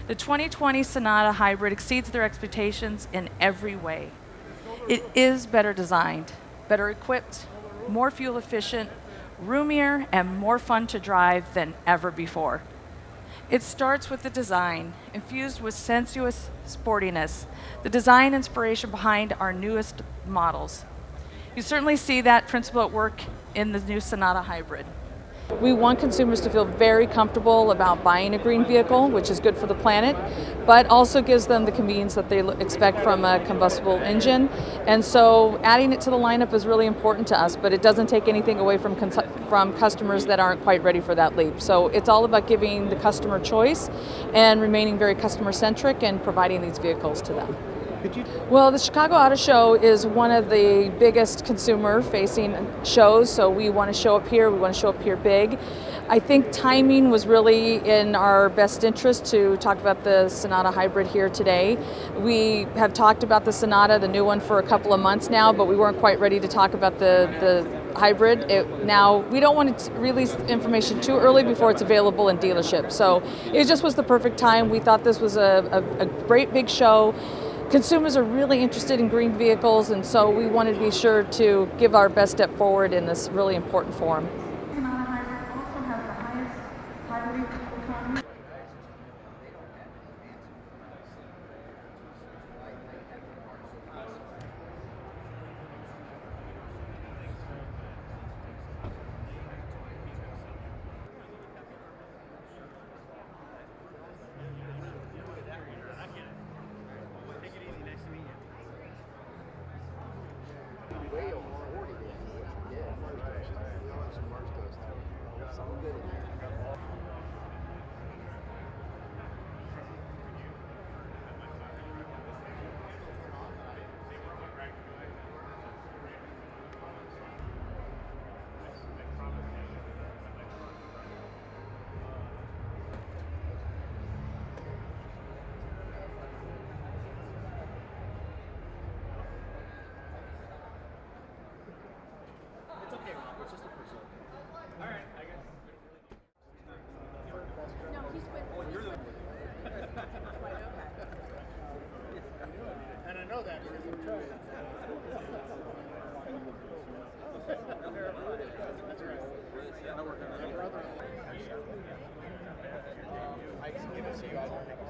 The 2020 Sonata Hybrid exceeds their expectations in every way. It is better designed, better equipped, more fuel efficient, roomier, and more fun to drive than ever before. It starts with the design, infused with sensuous sportiness, the design inspiration behind our newest models. You certainly see that principle at work in the new Sonata Hybrid. We want consumers to feel very comfortable about buying a green vehicle, which is good for the planet, but also gives them the convenience that they expect from a combustible engine. And so adding it to the lineup is really important to us, but it doesn't take anything away from customers that aren't quite ready for that leap. So it's all about giving the customer choice and remaining very customer-centric and providing these vehicles to them. Well, the Chicago Auto Show is one of the biggest consumer-facing shows, so we want to show up here, we want to show up here big. I think timing was really in our best interest to talk about the Sonata Hybrid here today. We have talked about the Sonata, the new one, for a couple of months now, but we weren't quite ready to talk about the Hybrid. Now, we don't want to release information too early before it's available in dealerships, so it just was the perfect time. We thought this was a great big show. Consumers are really interested in green vehicles, and so we wanted to be sure to give our best step forward in this really important forum. Sonata Hybrid also has the highest battery economy. Way over 40 is what you get. We all have some Mars dust. Something good in there. It's okay, Rob. It's just a first look. All right, I guess. No, he's with. Oh, you're the. And I know that because I'm trying. That's right. I work on my brother. I can see you.